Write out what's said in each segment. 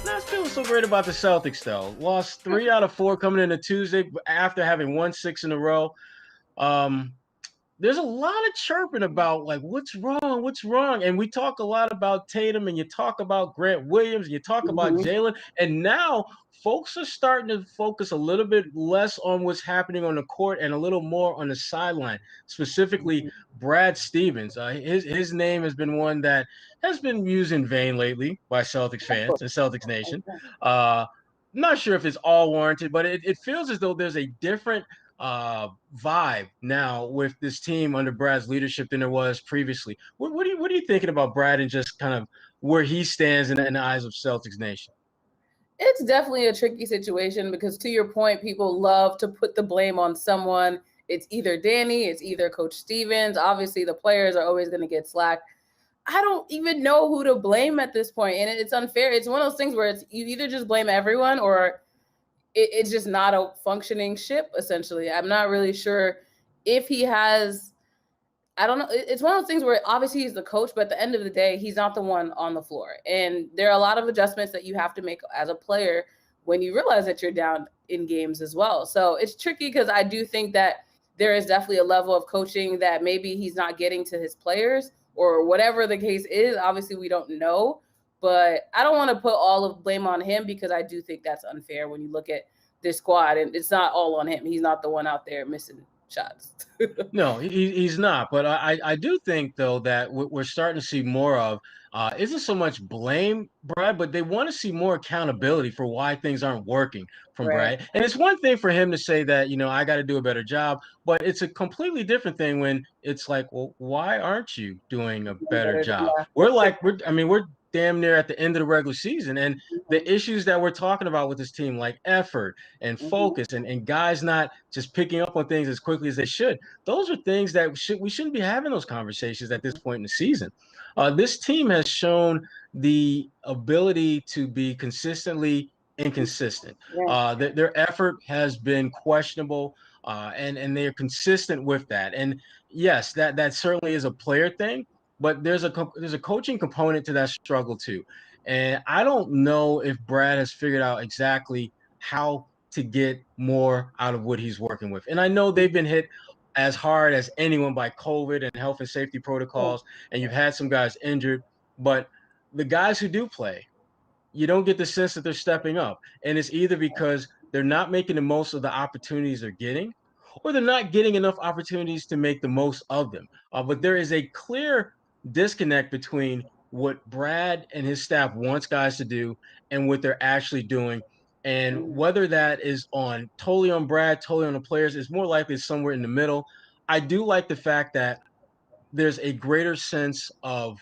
Not feeling so great about the Celtics, though. Lost 3 out of 4 coming into Tuesday after having won 6 in a row. There's a lot of chirping about like what's wrong, and we talk a lot about Tatum, and you talk about Grant Williams, and you talk about Jalen, and now folks are starting to focus a little bit less on what's happening on the court and a little more on the sideline, specifically Brad Stevens. His name has been one that has been used in vain lately by Celtics fans and Celtics Nation. Not sure if it's all warranted, but it feels as though there's a different vibe now with this team under Brad's leadership than there was previously. What are you thinking about Brad and just kind of where he stands in the eyes of Celtics Nation? It's definitely a tricky situation because, to your point, people love to put the blame on someone. It's either Danny, it's either Coach Stevens. Obviously, the players are always going to get slack. I don't even know who to blame at this point, and it's unfair. It's one of those things where it's you either just blame everyone or it's just not a functioning ship, essentially. I'm not really sure if he has – I don't know. It's one of those things where obviously he's the coach, but at the end of the day, he's not the one on the floor. And there are a lot of adjustments that you have to make as a player when you realize that you're down in games as well. So it's tricky because I do think that there is definitely a level of coaching that maybe he's not getting to his players or whatever the case is. Obviously, we don't know. But I don't want to put all of blame on him because I do think that's unfair when you look at this squad, and it's not all on him. He's not the one out there missing shots. No, he's not. But I do think, though, that we're starting to see more of isn't so much blame, Brad, but they want to see more accountability for why things aren't working from Brad. And it's one thing for him to say that, I got to do a better job, but it's a completely different thing when it's like, well, why aren't you doing a better job? Yeah. We're damn near at the end of the regular season, and the issues that we're talking about with this team, like effort and focus and guys not just picking up on things as quickly as they should, those are things that we shouldn't be having those conversations at this point in the season. This team has shown the ability to be consistently inconsistent. Their effort has been questionable, and they're consistent with that. And yes, that certainly is a player thing, but there's a coaching component to that struggle too. And I don't know if Brad has figured out exactly how to get more out of what he's working with. And I know they've been hit as hard as anyone by COVID and health and safety protocols, and you've had some guys injured, but the guys who do play, you don't get the sense that they're stepping up. And it's either because they're not making the most of the opportunities they're getting, or they're not getting enough opportunities to make the most of them. But there is a clear disconnect between what Brad and his staff wants guys to do and what they're actually doing. And whether that is totally on Brad, totally on the players, is more likely somewhere in the middle. I do like the fact that there's a greater sense of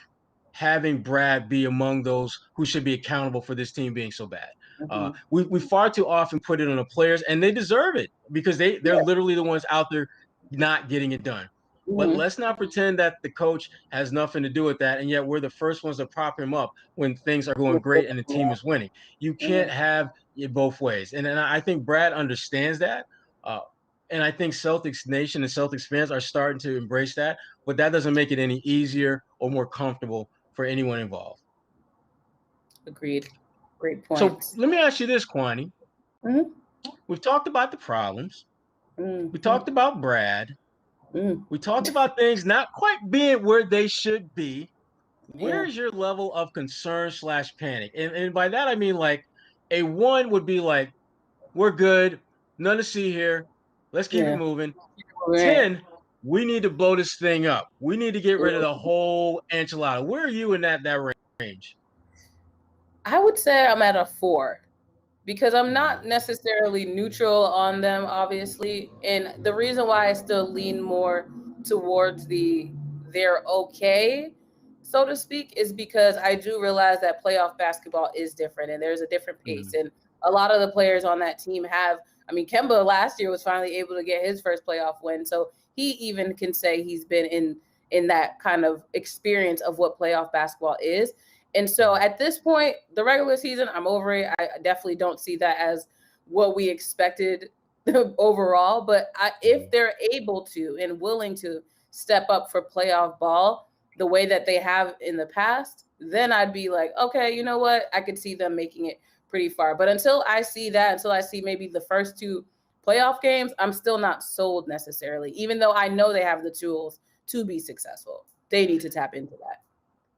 having Brad be among those who should be accountable for this team being so bad. We far too often put it on the players, and they deserve it because they're literally the ones out there not getting it done. But let's not pretend that the coach has nothing to do with that, and yet we're the first ones to prop him up when things are going great and the team is winning. You can't have it both ways. And I think Brad understands that. And I think Celtics Nation and Celtics fans are starting to embrace that, but that doesn't make it any easier or more comfortable for anyone involved. Agreed. Great point. So let me ask you this, Kwani. We've talked about the problems. We talked about Brad. We talked about things not quite being where they should be. Where's your level of concern/panic? And by that, I mean like a 1 would be like, we're good. None to see here. Let's keep it moving. 10, we need to blow this thing up. We need to get rid of the whole enchilada. Where are you in that range? I would say I'm at a 4 because I'm not necessarily neutral on them, obviously. And the reason why I still lean more towards they're okay, so to speak, is because I do realize that playoff basketball is different and there's a different pace. And a lot of the players on that team Kemba last year was finally able to get his first playoff win. So he even can say he's been in that kind of experience of what playoff basketball is. And so at this point, the regular season, I'm over it. I definitely don't see that as what we expected overall. But if they're able to and willing to step up for playoff ball the way that they have in the past, then I'd be like, okay, you know what? I could see them making it pretty far. But until I see that, until I see maybe the first 2 playoff games, I'm still not sold necessarily, even though I know they have the tools to be successful. They need to tap into that.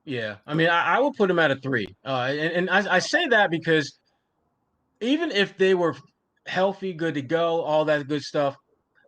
Yeah. I mean, I would put them at a 3. And I say that because even if they were healthy, good to go, all that good stuff,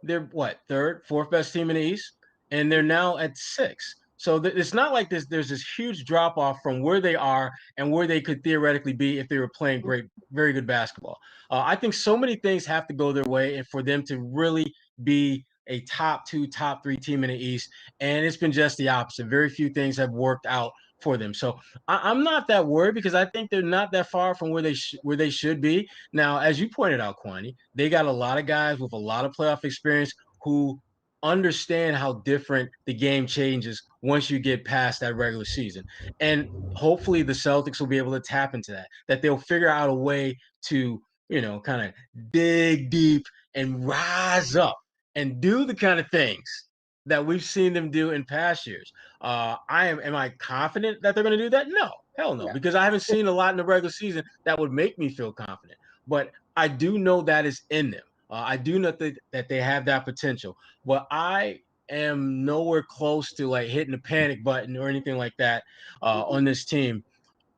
they're what, 3rd, 4th best team in the East, and they're now at 6. So it's not like there's this huge drop off from where they are and where they could theoretically be if they were playing great, very good basketball. I think so many things have to go their way and for them to really be a top 2, top 3 team in the East. And it's been just the opposite. Very few things have worked out for them. So I'm not that worried because I think they're not that far from where they should be. Now, as you pointed out, Kwani, they got a lot of guys with a lot of playoff experience who understand how different the game changes once you get past that regular season. And hopefully the Celtics will be able to tap into that they'll figure out a way to, kind of dig deep and rise up and do the kind of things that we've seen them do in past years. Am I confident that they're going to do that? No, hell no, because I haven't seen a lot in the regular season that would make me feel confident. But I do know that is in them. I do know that they have that potential, but I am nowhere close to like hitting the panic button or anything like that on this team.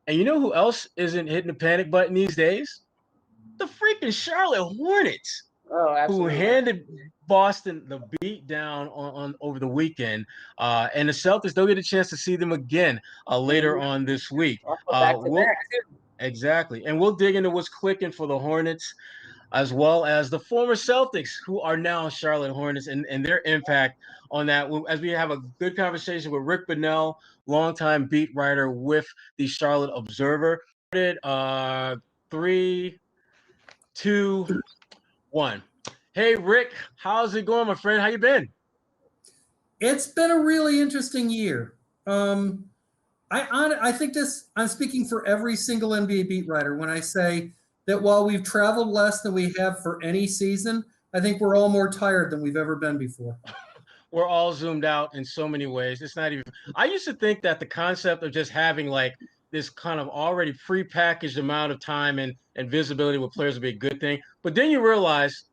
And you know who else isn't hitting the panic button these days? The freaking Charlotte Hornets. Oh, absolutely. Who handed Boston the beat down on over the weekend. And the Celtics, they'll get a chance to see them again later on this week. Exactly. And we'll dig into what's clicking for the Hornets, as well as the former Celtics, who are now Charlotte Hornets, and their impact on that, as we have a good conversation with Rick Bonnell, longtime beat writer with the Charlotte Observer. 3, 2, 1. Hey, Rick, how's it going, my friend? How you been? It's been a really interesting year. I think I'm speaking for every single NBA beat writer when I say that while we've traveled less than we have for any season, I think we're all more tired than we've ever been before. We're all zoomed out in so many ways. It's not even – I used to think that the concept of just having like this kind of already prepackaged amount of time and visibility with players would be a good thing. But then you realize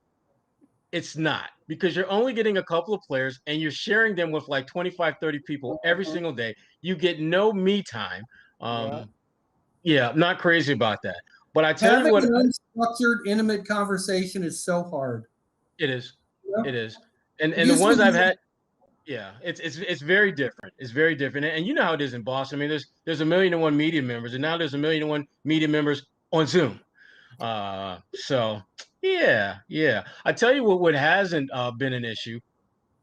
it's not, because you're only getting a couple of players and you're sharing them with like 25, 30 people every single day. You get no me time. Yeah, I'm not crazy about that. But I tell you what, an unstructured, intimate conversation is so hard. It is. Yeah. It is. And the ones I've had, yeah, it's very different. It's very different. And you know how it is in Boston. I mean, there's 1,000,001 media members, and now there's 1,000,001 media members on Zoom. So yeah. I tell you what hasn't been an issue.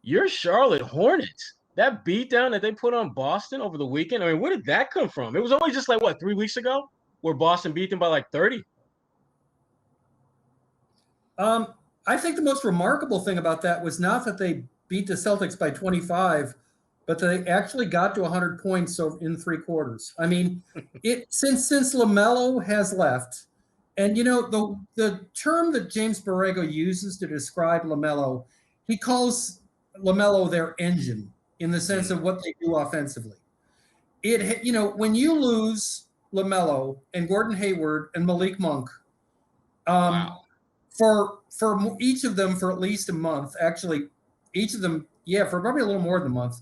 Your Charlotte Hornets. That beatdown that they put on Boston over the weekend. I mean, where did that come from? It was only just like 3 weeks ago, where Boston beat them by like 30. I think the most remarkable thing about that was not that they beat the Celtics by 25, but they actually got to 100 points in 3 quarters. I mean, since LaMelo has left, and the term that James Borrego uses to describe LaMelo, he calls LaMelo their engine in the sense of what they do offensively. When you lose LaMelo and Gordon Hayward and Malik Monk, wow. for each of them for at least a month, actually, each of them, for probably a little more than a month.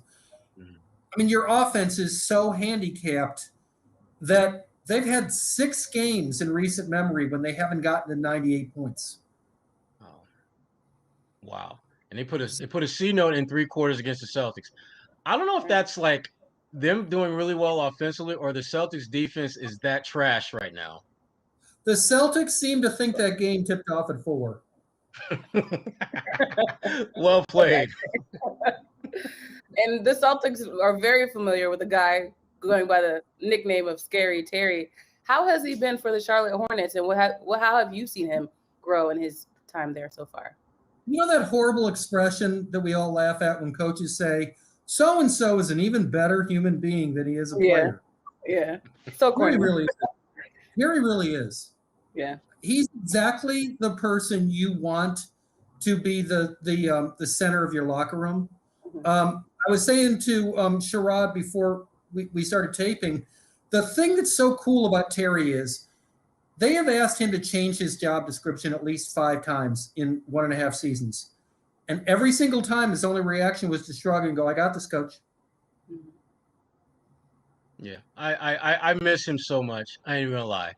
Mm-hmm. I mean, your offense is so handicapped that they've had 6 games in recent memory when they haven't gotten to 98 points. Oh, wow! And they put a C note in 3 quarters against the Celtics. I don't know if that's like them doing really well offensively or the Celtics defense is that trash right now. The Celtics seem to think that game tipped off at 4. Well played. And the Celtics are very familiar with the guy going by the nickname of Scary Terry. How has he been for the Charlotte Hornets, and how have you seen him grow in his time there so far? You know that horrible expression that we all laugh at when coaches say, so-and-so is an even better human being than he is a player. Yeah. So corny. Gary really is. Yeah. He's exactly the person you want to be the center of your locker room. I was saying to Sherrod before we started taping, the thing that's so cool about Terry is they have asked him to change his job description at least 5 times in 1.5 seasons. And every single time his only reaction was to shrug and go, I got this, coach. Yeah, I miss him so much. I ain't gonna lie.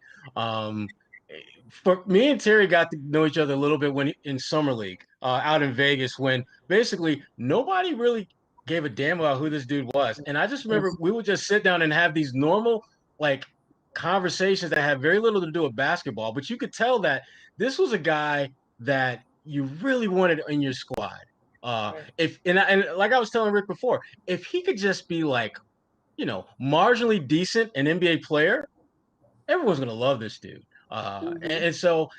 For me and Terry got to know each other a little bit in summer league out in Vegas, when basically nobody really gave a damn about who this dude was. And I just remember we would just sit down and have these normal like conversations that had very little to do with basketball, but you could tell that this was a guy that you really wanted in your squad. If and like I was telling Rick before, if he could just be like, marginally decent, an NBA player, everyone's gonna love this dude. And so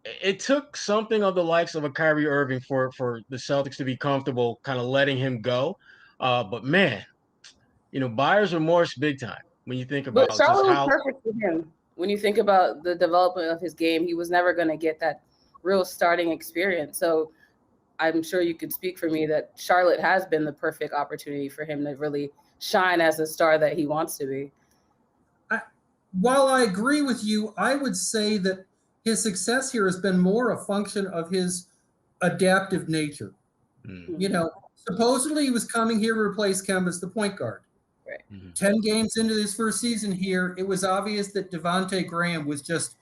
it took something of the likes of a Kyrie Irving for the Celtics to be comfortable kind of letting him go. But man, buyer's remorse big time when you think about just how. But Charlotte was perfect for him. When you think about the development of his game, he was never going to get that real starting experience. So I'm sure you could speak for me that Charlotte has been the perfect opportunity for him to really shine as the star that he wants to be. While I agree with you, I would say that his success here has been more a function of his adaptive nature. Supposedly he was coming here to replace Kemba as the point guard. Right. 10 games into his first season here, it was obvious that Devonte Graham was just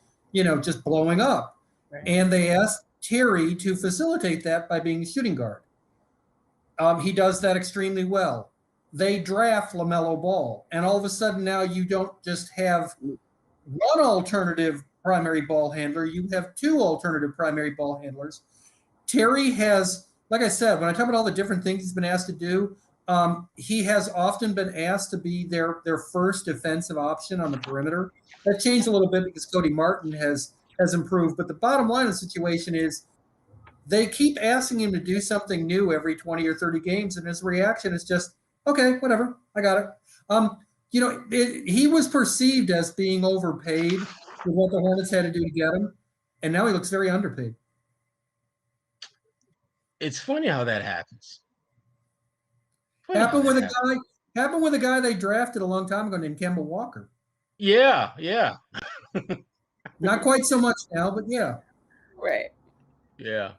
blowing up. Right. And they asked Terry to facilitate that by being a shooting guard. He does that extremely well. They draft LaMelo Ball, and all of a sudden now you don't just have one alternative primary ball handler, you have 2 alternative primary ball handlers. Terry has, like I said, when I talk about all the different things he's been asked to do, he has often been asked to be their first defensive option on the perimeter. That changed a little bit because Cody Martin has improved, but the bottom line of the situation is they keep asking him to do something new every 20 or 30 games, and his reaction is just, okay, whatever, I got it. He was perceived as being overpaid for what the Hornets had to do to get him, and now he looks very underpaid. It's funny how that happens. Happened with a guy they drafted a long time ago named Kemba Walker. Yeah. Not quite so much now, but yeah. Right. Yeah.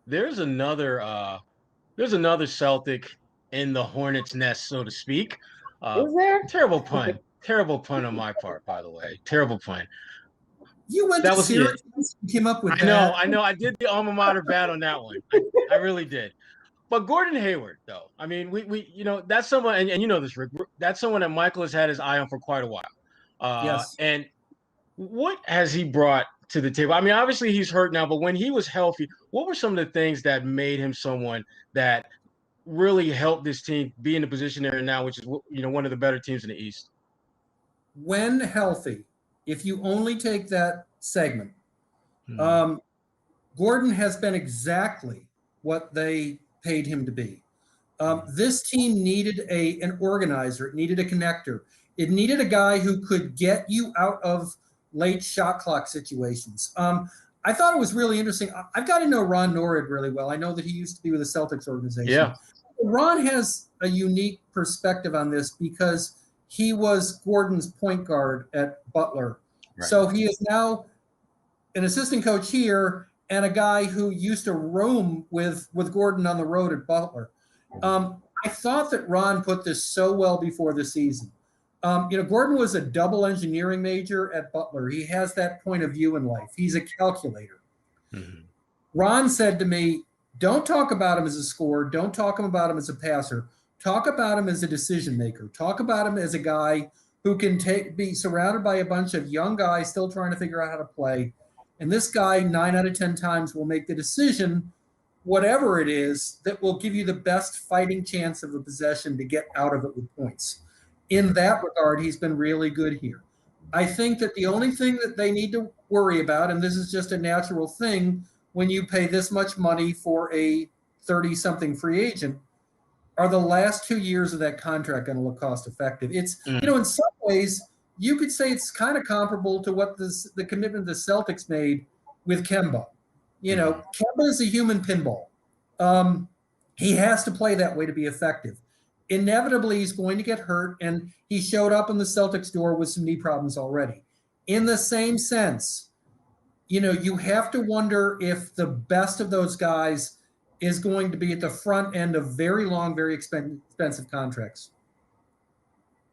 There's another Celtic in the Hornets nest, so to speak. Is there? Terrible pun. Terrible pun on my part, by the way. Terrible pun. You went to Syracuse and came up with that. I know. I did the alma mater bad on that one. I really did. But Gordon Hayward, though, I mean, we that's someone, and you know this, Rick, that's someone that Michael has had his eye on for quite a while. Yes. And what has he brought to the table? I mean, obviously he's hurt now, but when he was healthy, what were some of the things that made him someone that really helped this team be in the position they're in now, which is one of the better teams in the East? When healthy, if you only take that segment, Gordon has been exactly what they paid him to be. This team needed an organizer. It needed a connector. It needed a guy who could get you out of late shot clock situations. I thought it was really interesting. I've got to know Ron Norwood really well. I know that he used to be with the Celtics organization. Yeah. Ron has a unique perspective on this because he was Gordon's point guard at Butler. Right. So he is now an assistant coach here and a guy who used to roam with Gordon on the road at Butler. I thought that Ron put this so well before the season. Gordon was a double engineering major at Butler. He has that point of view in life. He's a calculator. Mm-hmm. Ron said to me, don't talk about him as a scorer. Don't talk about him as a passer. Talk about him as a decision maker. Talk about him as a guy who can be surrounded by a bunch of young guys still trying to figure out how to play. And this guy, 9 out of 10 times, will make the decision, whatever it is, that will give you the best fighting chance of a possession to get out of it with points. In that regard, he's been really good here. I think that the only thing that they need to worry about, and this is just a natural thing when you pay this much money for a 30-something free agent, are the last 2 years of that contract going to look cost effective? It's, in some ways, you could say it's kind of comparable to what the commitment the Celtics made with Kemba. Kemba is a human pinball. He has to play that way to be effective. Inevitably, he's going to get hurt, and he showed up in the Celtics door with some knee problems already. In the same sense, you have to wonder if the best of those guys is going to be at the front end of very long, very expensive contracts.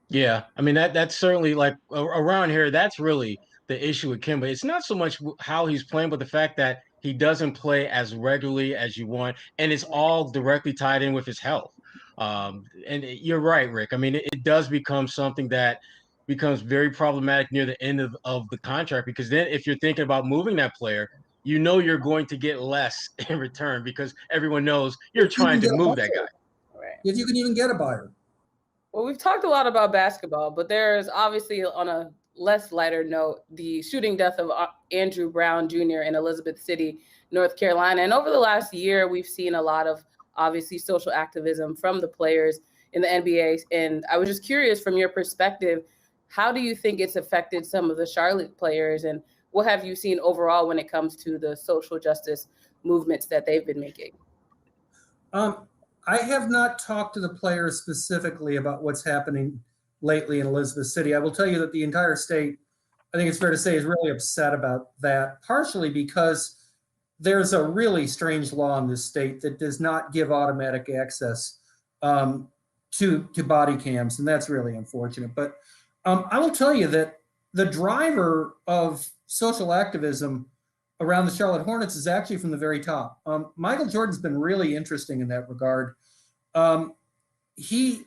Yeah, I mean that's certainly like around here. That's really the issue with Kemba. It's not so much how he's playing, but the fact that he doesn't play as regularly as you want, and it's all directly tied in with his health. And you're right, Rick. I mean, it does become something that becomes very problematic near the end of the contract, because then if you're thinking about moving that player, you're going to get less in return because everyone knows you're trying to move that guy. Right. If you can even get a buyer. Well, we've talked a lot about basketball, but there's obviously, on a less lighter note, the shooting death of Andrew Brown Jr. in Elizabeth City, North Carolina. And over the last year, we've seen a lot of, obviously, social activism from the players in the NBA. And I was just curious, from your perspective, how do you think it's affected some of the Charlotte players, and what have you seen overall when it comes to the social justice movements that they've been making? I have not talked to the players specifically about what's happening lately in Elizabeth City. I will tell you that the entire state, I think it's fair to say, is really upset about that, partially because there's a really strange law in this state that does not give automatic access to body cams, and that's really unfortunate. But I will tell you that the driver of social activism around the Charlotte Hornets is actually from the very top. Michael Jordan's been really interesting in that regard. He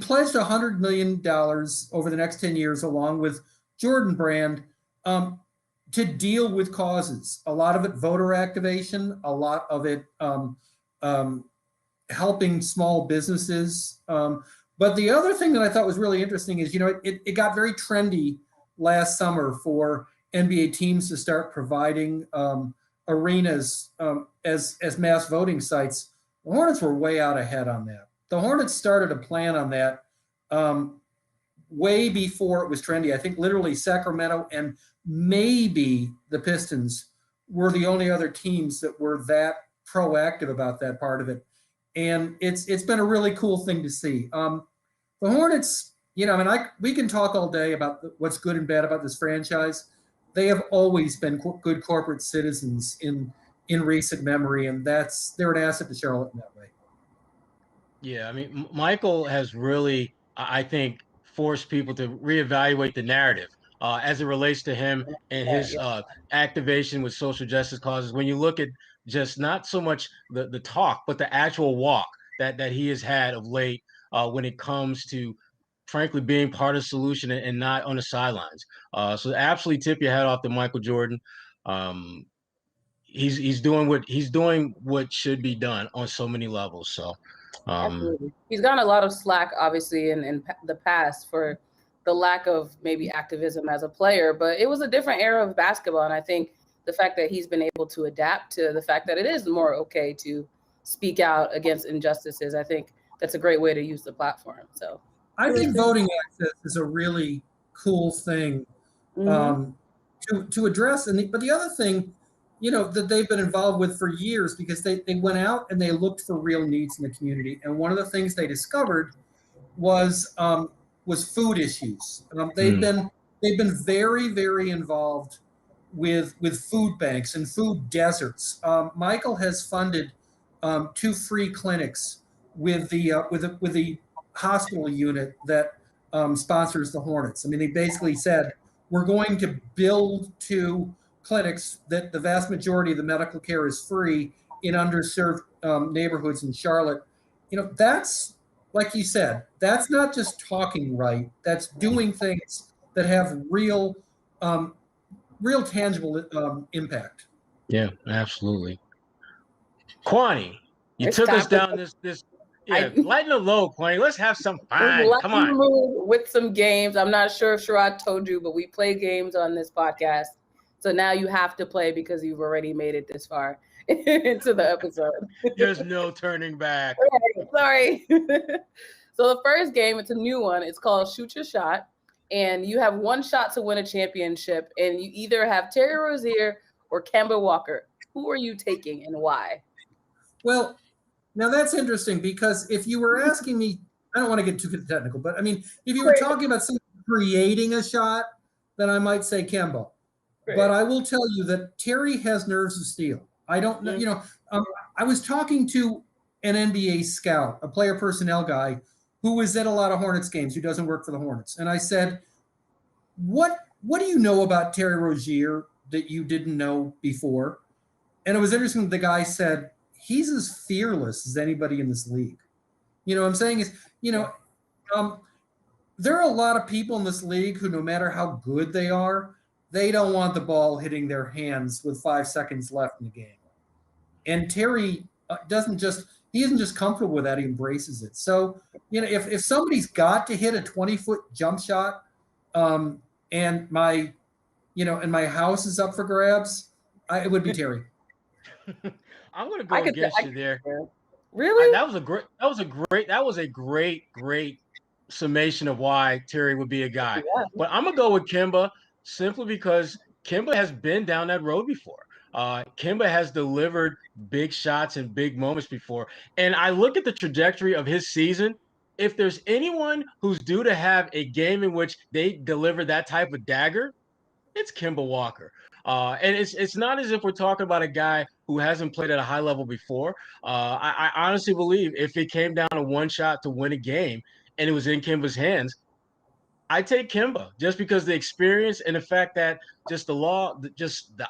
pledged $100 million over the next 10 years, along with Jordan Brand, to deal with causes. A lot of it voter activation, a lot of it helping small businesses. But the other thing that I thought was really interesting is, it got very trendy last summer for NBA teams to start providing arenas as mass voting sites. The Hornets were way out ahead on that. The Hornets started a plan on that way before it was trendy. I think literally Sacramento and maybe the Pistons were the only other teams that were that proactive about that part of it. And it's been a really cool thing to see. The Hornets, we can talk all day about what's good and bad about this franchise. They have always been good corporate citizens in recent memory, and they're an asset to Charlotte in that way. Yeah, I mean, Michael has really, I think, forced people to reevaluate the narrative as it relates to him and his activation with social justice causes. When you look at just not so much the talk, but the actual walk that he has had of late when it comes to, frankly, being part of the solution and not on the sidelines. So absolutely tip your hat off to Michael Jordan. He's doing what should be done on so many levels. So absolutely, he's gotten a lot of slack, obviously, in the past for the lack of maybe activism as a player, but it was a different era of basketball. And I think the fact that he's been able to adapt to the fact that it is more okay to speak out against injustices, I think that's a great way to use the platform. So I think voting access is a really cool thing to address. But the other thing, that they've been involved with for years, because they went out and they looked for real needs in the community. And one of the things they discovered was food issues. They've been very, very involved with food banks and food deserts. Michael has funded 2 free clinics with the hospital unit that sponsors the Hornets. I mean, they basically said, we're going to build 2 clinics that the vast majority of the medical care is free in underserved neighborhoods in Charlotte. That's, like you said, that's not just talking right. That's doing things that have real tangible impact. Yeah, absolutely. Kwani, you took us down this. Yeah, lighten the load, Kwani. Let's have some fun. Come on. With some games. I'm not sure if Sherrod told you, but we play games on this podcast. So now you have to play because you've already made it this far into the episode. There's no turning back. Sorry. So the first game, it's a new one. It's called Shoot Your Shot. And you have one shot to win a championship. And you either have Terry Rozier or Kemba Walker. who are you taking and why? Well, now that's interesting because if you were asking me, I don't want to get too technical, but I mean, if you were talking about somebody creating a shot, then I might say Kemba. But I will tell you that Terry has nerves of steel. I don't know, I was talking to an NBA scout, a player personnel guy who was at a lot of Hornets games, who doesn't work for the Hornets. And I said, what do you know about Terry Rozier that you didn't know before? And it was interesting. The guy said, he's as fearless as anybody in this league. You know what I'm saying is, there are a lot of people in this league who, no matter how good they are, they don't want the ball hitting their hands with 5 seconds left in the game. And Terry isn't just comfortable with that. He embraces it. So, if somebody's got to hit a 20-foot jump shot, and my house is up for grabs, it would be Terry. I'm going to go against you there. Really? That was a great summation of why Terry would be a guy. Yeah. But I'm going to go with Kemba simply because Kemba has been down that road before. Kemba has delivered big shots and big moments before. And I look at the trajectory of his season. If there's anyone who's due to have a game in which they deliver that type of dagger, it's Kemba Walker. And it's not as if we're talking about a guy who hasn't played at a high level before. I honestly believe if it came down to one shot to win a game and it was in Kemba's hands, I take Kemba just because the experience and the fact that just the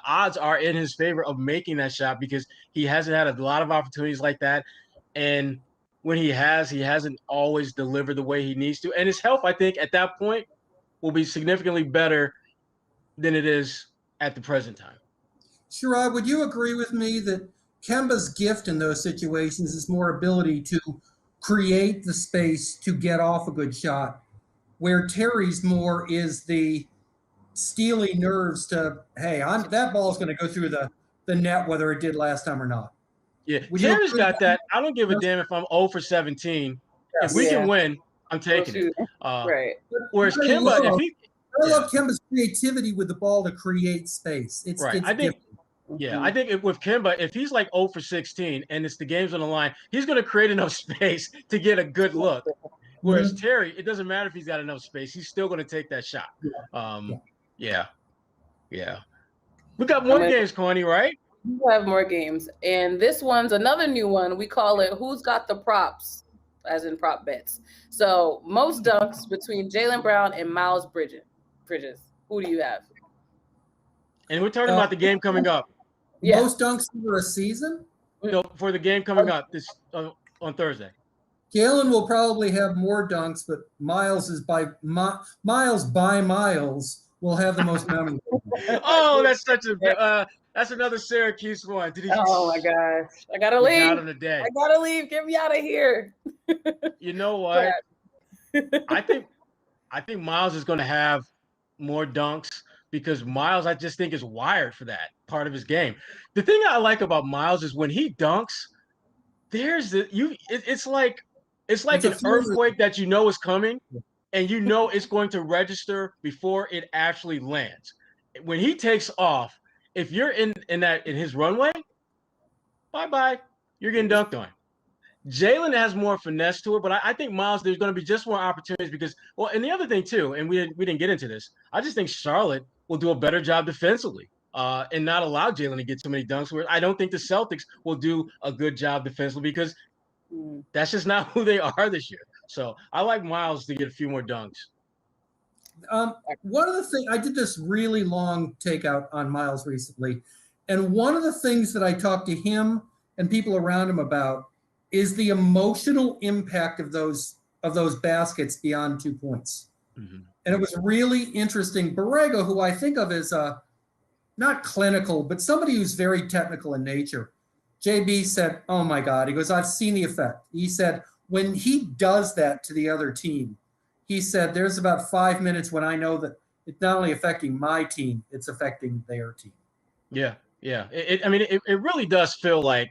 odds are in his favor of making that shot because he hasn't had a lot of opportunities like that. And when he hasn't always delivered the way he needs to. And his health, I think, at that point will be significantly better than it is at the present time. Sherrod, would you agree with me that Kemba's gift in those situations is more ability to create the space to get off a good shot, where Terry's more is the steely nerves to, hey, that ball is going to go through the net whether it did last time or not? Yeah, Terry's got that. I don't give a damn if I'm 0 for 17. If we can win, I'm taking it. Right. Whereas Kemba, I love Kemba's creativity with the ball to create space. I think with Kemba, if he's like 0 for 16 and it's the game's on the line, he's going to create enough space to get a good look. Whereas Terry, it doesn't matter if he's got enough space. He's still going to take that shot. Yeah. We got more games, Connie, right? We have more games. And this one's another new one. We call it Who's Got the Props, as in prop bets. So most dunks between Jaylen Brown and Miles Bridges. Who do you have? And we're talking about the game coming up. Yeah. Most dunks for a season? For the game coming up on Thursday. Jaylen will probably have more dunks, but Miles will have the most memorable. Oh, that's such a that's another Syracuse one. Oh my gosh, I gotta leave. Out of the day. I gotta leave. Get me out of here. You know what? I think Miles is going to have more dunks because Miles, I just think, is wired for that part of his game. The thing I like about Miles is when he dunks, it's like an earthquake that you know is coming, and you know it's going to register before it actually lands. When he takes off, if you're in his runway, bye-bye, you're getting dunked on. Jaylen has more finesse to it, but I think Miles, there's going to be just more opportunities because, well, and the other thing too, and we didn't get into this, I just think Charlotte will do a better job defensively and not allow Jaylen to get too many dunks. Where I don't think the Celtics will do a good job defensively because that's just not who they are this year. So I like Miles to get a few more dunks. One of the things, I did this really long takeout on Miles recently, and one of the things that I talked to him and people around him about is the emotional impact of those baskets beyond 2 points. Mm-hmm. And it was really interesting. Borrego, who I think of as not clinical, but somebody who's very technical in nature, JB said, oh my God, he goes, I've seen the effect. He said, when he does that to the other team, he said, there's about 5 minutes when I know that it's not only affecting my team, it's affecting their team. Yeah. It really does feel like,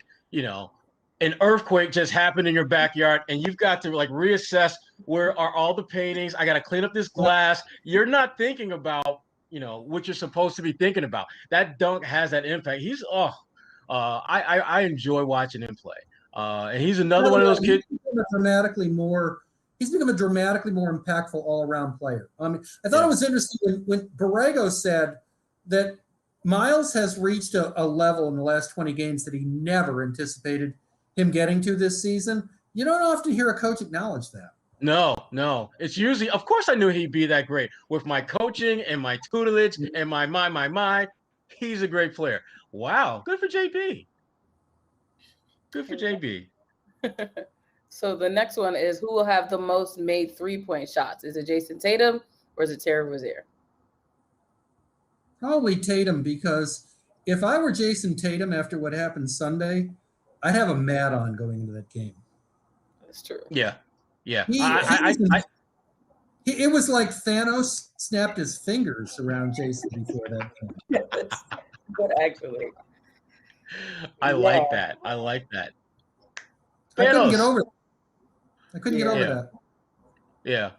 an earthquake just happened in your backyard and you've got to like reassess where are all the paintings. I got to clean up this glass. You're not thinking about, what you're supposed to be thinking about. That dunk has that impact. I enjoy watching him play. And he's another one of those kids. He's become a dramatically more impactful all-around player. I thought it was interesting when Borrego said that Miles has reached a level in the last 20 games that he never anticipated him getting to this season. You don't often hear a coach acknowledge that. No. It's usually, of course I knew he'd be that great. With my coaching and my tutelage and my, he's a great player. Wow, good for JB. Good for JB. So the next one is, who will have the most made 3-point shots? Is it Jason Tatum or is it Terry Rozier? Probably Tatum, because if I were Jason Tatum after what happened Sunday, I'd have a mad on going into that game. That's true. Yeah. It was like Thanos snapped his fingers around Jason before that game. But actually, I like that. Thanos. I couldn't get over that. Yeah.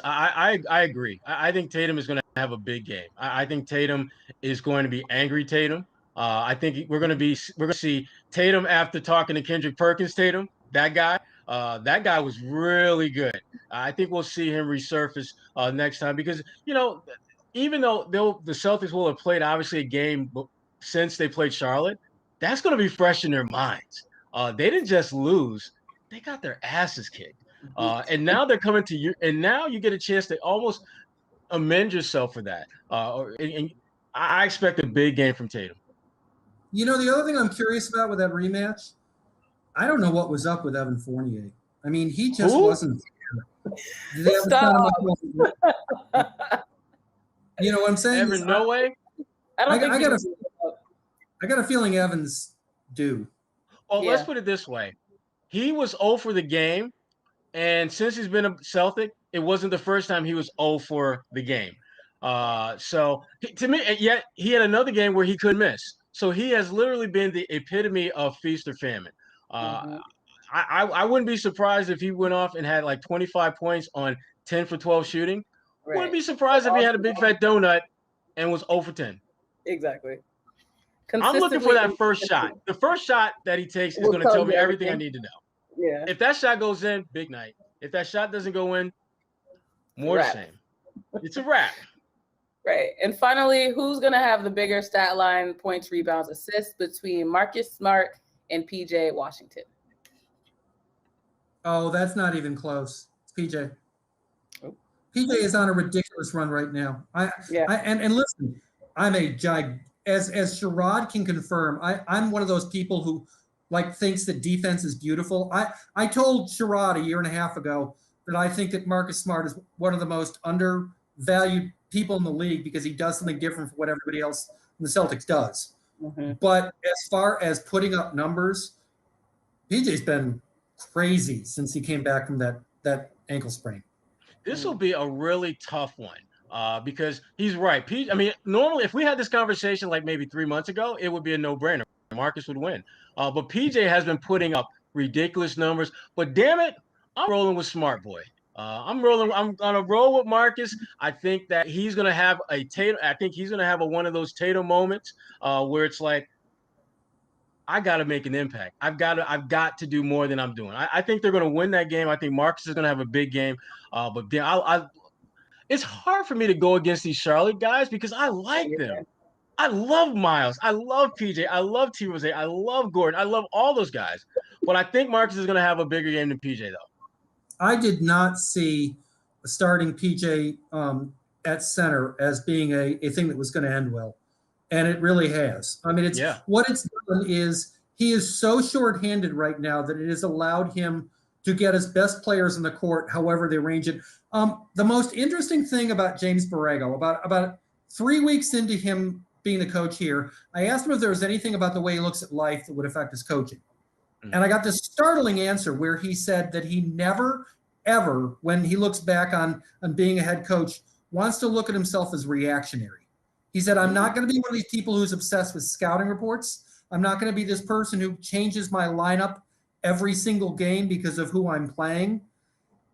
I agree. I think Tatum is going to have a big game. I think Tatum is going to be angry Tatum. I think we're going to see Tatum after talking to Kendrick Perkins. Tatum, that guy was really good. I think we'll see him resurface next time, because even though the Celtics will have played obviously a game since they played Charlotte, that's going to be fresh in their minds. They didn't just lose; they got their asses kicked. And now they're coming to you, and now you get a chance to almost amend yourself for that. And I expect a big game from Tatum. The other thing I'm curious about with that rematch, I don't know what was up with Evan Fournier. I mean, he just wasn't there. Did they ever set him up? You know what I'm saying? Evan, no way. I got a feeling Evans do. Well, let's put it this way: he was 0 for the game. And since he's been a Celtic, it wasn't the first time he was 0 for the game. So to me, yet he had another game where he couldn't miss. So he has literally been the epitome of feast or famine. I wouldn't be surprised if he went off and had like 25 points on 10 for 12 shooting. Right. Wouldn't be surprised if he had a big fat donut and was 0 for 10. Exactly. I'm looking for that first shot. The first shot that he takes is going to tell me everything I need to know. Yeah. If that shot goes in, big night. If that shot doesn't go in, more the same. It's a wrap. Right. And finally, who's going to have the bigger stat line, points, rebounds, assists between Marcus Smart and PJ Washington? Oh, that's not even close. It's PJ. Oh. PJ is on a ridiculous run right now. And listen, I'm as Sherrod can confirm, I'm one of those people who thinks that defense is beautiful. I told Sherrod a year and a half ago that I think that Marcus Smart is one of the most undervalued people in the league because he does something different from what everybody else in the Celtics does. Mm-hmm. But as far as putting up numbers, PJ's been crazy since he came back from that ankle sprain. This will be a really tough one because he's right. Normally if we had this conversation like maybe 3 months ago, it would be a no-brainer. Marcus would win. But PJ has been putting up ridiculous numbers. But damn it, I'm rolling with Smart Boy. I'm gonna roll with Marcus. I think that he's gonna have a Tatum. I think he's gonna have one of those Tatum moments where it's like, I gotta make an impact. I've got to do more than I'm doing. I think they're gonna win that game. I think Marcus is gonna have a big game. But then it's hard for me to go against these Charlotte guys because I like them. I love Miles. I love PJ. I love T. Rose. I love Gordon. I love all those guys. But I think Marcus is going to have a bigger game than PJ, though. I did not see starting PJ at center as being a thing that was going to end well. And it really has. I mean, what it's done is he is so shorthanded right now that it has allowed him to get his best players in the court, however they arrange it. The most interesting thing about James Borrego, about 3 weeks into him being the coach here, I asked him if there was anything about the way he looks at life that would affect his coaching. Mm-hmm. And I got this startling answer where he said that he never, ever, when he looks back on being a head coach, wants to look at himself as reactionary. He said, I'm not going to be one of these people who's obsessed with scouting reports. I'm not going to be this person who changes my lineup every single game because of who I'm playing.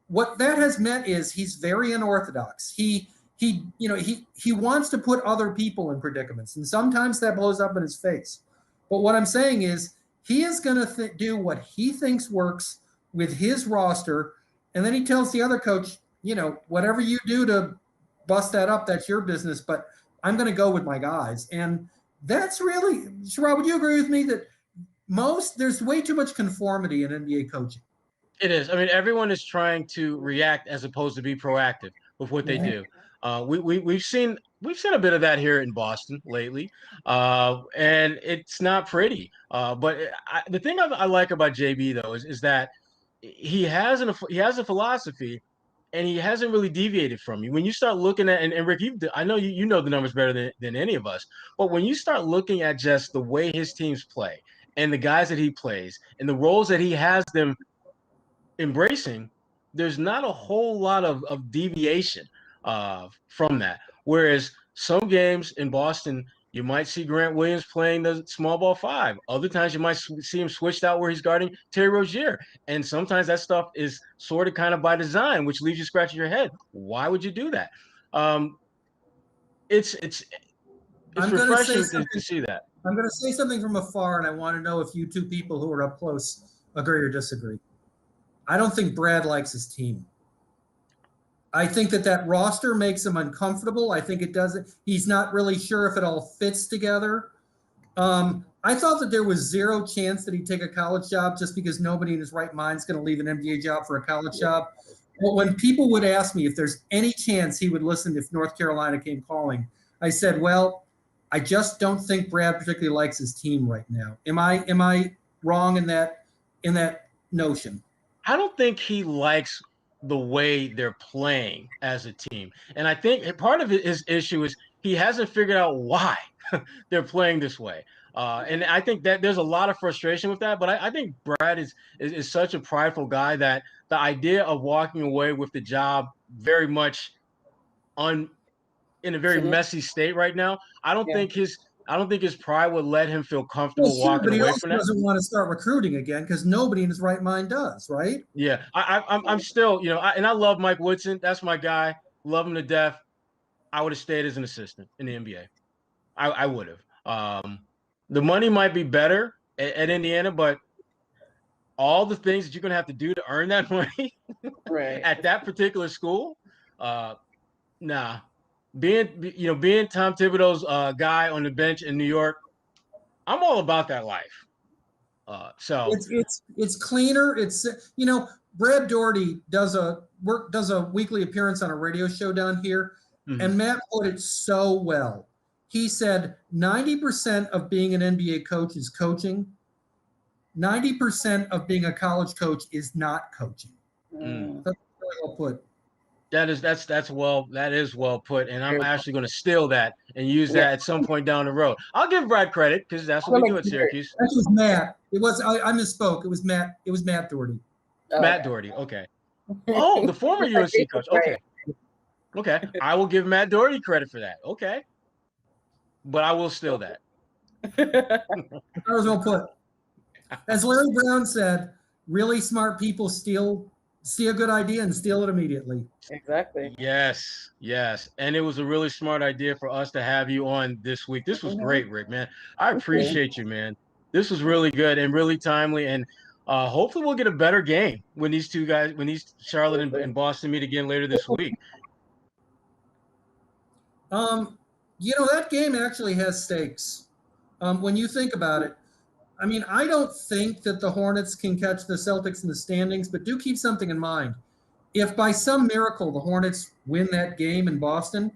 What that has meant is he's very unorthodox. He wants to put other people in predicaments, and sometimes that blows up in his face. But what I'm saying is he is going to do what he thinks works with his roster. And then he tells the other coach, whatever you do to bust that up, that's your business. But I'm going to go with my guys. And that's really, Sherrod, would you agree with me that there's way too much conformity in NBA coaching? It is. I mean, everyone is trying to react as opposed to be proactive with what they do. We've seen a bit of that here in Boston lately, and it's not pretty. But the thing I like about JB though is that he has a philosophy, and he hasn't really deviated from you. When you start looking at and Rick, I know you know the numbers better than any of us, but when you start looking at just the way his teams play and the guys that he plays and the roles that he has them embracing, there's not a whole lot of deviation from that. Whereas some games in Boston, you might see Grant Williams playing the small ball 5. Other times you might see him switched out where he's guarding Terry Rozier. And sometimes that stuff is sorted kind of by design, which leaves you scratching your head. Why would you do that? It's refreshing to see that. I'm going to say something from afar, and I want to know if you two people who are up close agree or disagree. I don't think Brad likes his team. I think that roster makes him uncomfortable. I think it doesn't. He's not really sure if it all fits together. I thought that there was zero chance that he'd take a college job just because nobody in his right mind is going to leave an NBA job for a college job. But when people would ask me if there's any chance he would listen if North Carolina came calling, I said, well, I just don't think Brad particularly likes his team right now. Am I wrong in that notion? I don't think he likes the way they're playing as a team. And I think part of his issue is he hasn't figured out why they're playing this way. And I think that there's a lot of frustration with that. But I think Brad is such a prideful guy that the idea of walking away with the job very much in a very messy state right now, I don't think his pride would let him feel comfortable walking away from that. He doesn't want to start recruiting again because nobody in his right mind does, right? Yeah, I'm still, and I love Mike Woodson. That's my guy. Love him to death. I would have stayed as an assistant in the NBA. I would have. The money might be better at Indiana, but all the things that you're going to have to do to earn that money at that particular school, nah. Being Tom Thibodeau's guy on the bench in New York, I'm all about that life. So it's cleaner. It's Brad Daugherty does a weekly appearance on a radio show down here, and Matt put it so well. He said 90% of being an NBA coach is coaching. 90% of being a college coach is not coaching. That's really well put. That is well put, and I'm actually going to steal that and use that at some point down the road. I'll give Brad credit because that's what we do at Syracuse. That was Matt. I misspoke. It was Matt. It was Matt Daugherty. Matt Daugherty. Okay. Oh, the former UNC coach. Okay. I will give Matt Daugherty credit for that. Okay. But I will steal that. That was well put. As Larry Brown said, really smart people see a good idea and steal it immediately. Exactly. Yes. And it was a really smart idea for us to have you on this week. This was great, Rick, man. I appreciate you, man. This was really good and really timely. And hopefully we'll get a better game when these Charlotte and Boston meet again later this week. That game actually has stakes. When you think about it, I mean, I don't think that the Hornets can catch the Celtics in the standings, but do keep something in mind. If by some miracle the Hornets win that game in Boston,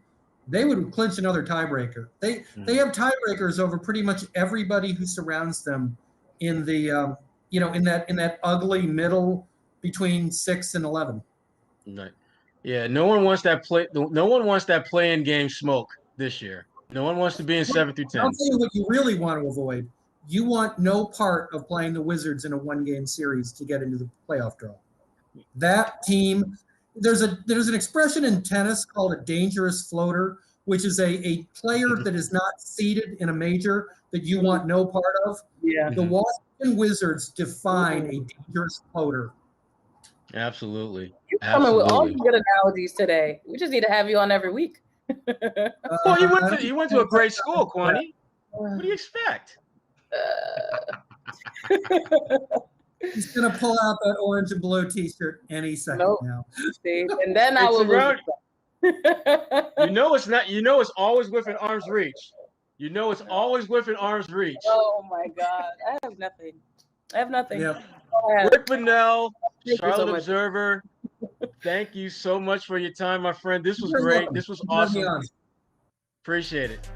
they would clinch another tiebreaker. They have tiebreakers over pretty much everybody who surrounds them in the in that ugly middle between 6 and 11. Right. Yeah, no one wants that play-in game smoke this year. No one wants to be in 7 through 10. I'll tell you what you really want to avoid. You want no part of playing the Wizards in a one-game series to get into the playoff draw. That team, there's an expression in tennis called a dangerous floater, which is a player that is not seeded in a major that you want no part of. Yeah. The Washington Wizards define a dangerous floater. Absolutely. You're coming with all these good analogies today. We just need to have you on every week. Well, you went to a great school, Kwani. What do you expect? He's gonna pull out that orange and blue T-shirt any second now. See, and then I will lose. You know it's not. You know it's always within arm's reach. You know it's always within arm's reach. Oh my God, I have nothing. Yep. Rick Bonnell, Charlotte Observer. Thank you so much for your time, my friend. This was great. This was awesome. Appreciate it.